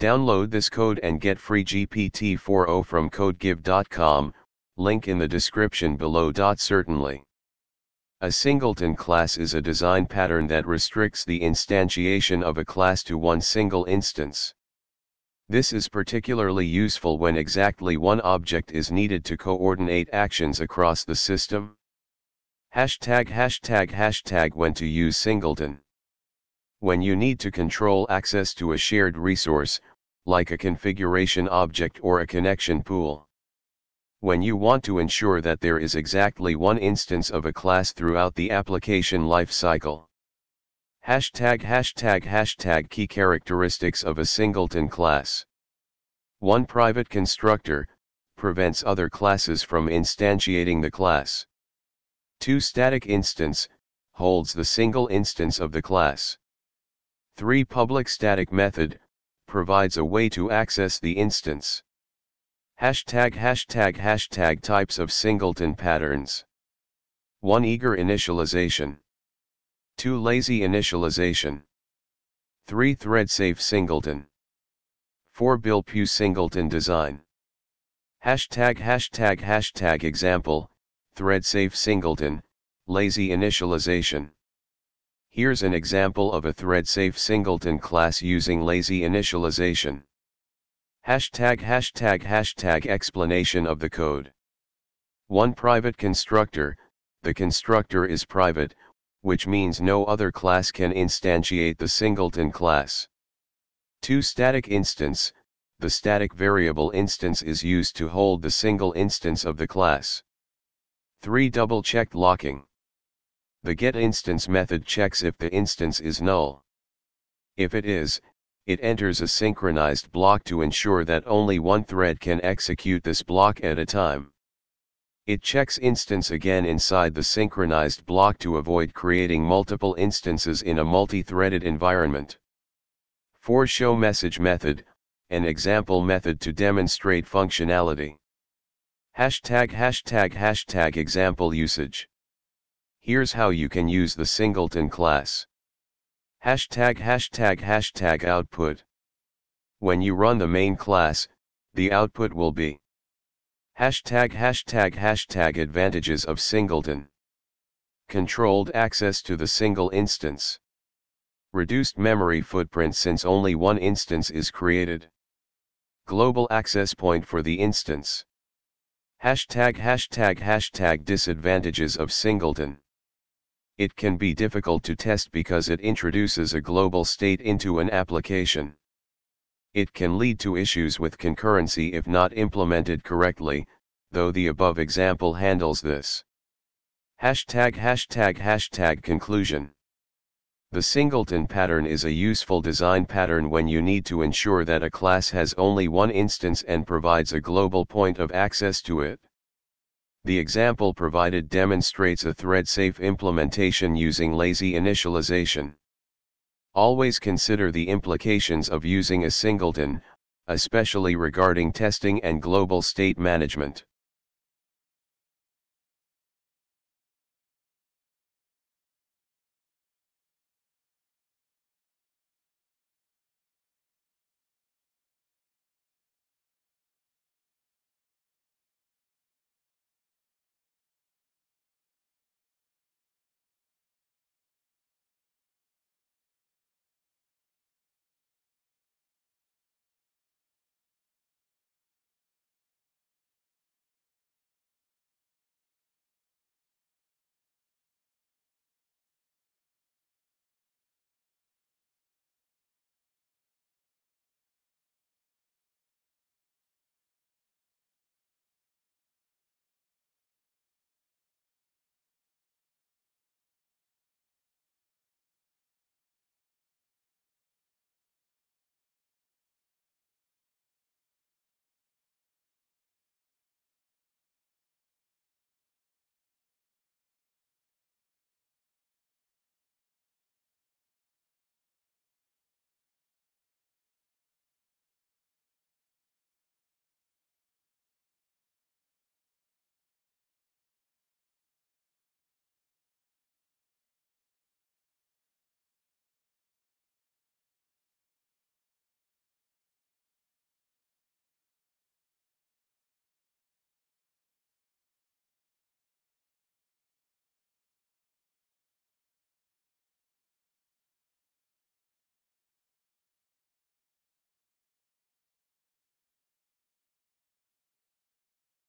Download this code and get free GPT-4o from codegive.com, link in the description below. Certainly. A singleton class is a design pattern that restricts the instantiation of a class to one single instance. This is particularly useful when exactly one object is needed to coordinate actions across the system. When to use singleton. When you need to control access to a shared resource, like a configuration object or a connection pool. When you want to ensure that there is exactly one instance of a class throughout the application lifecycle. Key characteristics of a singleton class. 1. Private constructor, prevents other classes from instantiating the class. 2. Static instance, holds the single instance of the class. 3. Public static method, provides a way to access the instance. Types of singleton patterns. 1. Eager initialization. 2. Lazy initialization. 3. Thread-safe singleton. 4. Bilpu singleton design. Example, thread-safe singleton, lazy initialization. Here's an example of a thread-safe singleton class using lazy initialization. Explanation of the code. 1. Private constructor, the constructor is private, which means no other class can instantiate the singleton class. 2. Static instance, the static variable instance is used to hold the single instance of the class. 3. Double-checked locking. The getInstance method checks if the instance is null. If it is, it enters a synchronized block to ensure that only one thread can execute this block at a time. It checks instance again inside the synchronized block to avoid creating multiple instances in a multi-threaded environment. 4. Show message method, an example method to demonstrate functionality. Example usage. Here's how you can use the singleton class. Output. When you run the main class, the output will be advantages of singleton. Controlled access to the single instance. Reduced memory footprint since only one instance is created. Global access point for the instance. Disadvantages of singleton. It can be difficult to test because it introduces a global state into an application. It can lead to issues with concurrency if not implemented correctly, though the above example handles this. Conclusion. The singleton pattern is a useful design pattern when you need to ensure that a class has only one instance and provides a global point of access to it. The example provided demonstrates a thread-safe implementation using lazy initialization. Always consider the implications of using a singleton, especially regarding testing and global state management.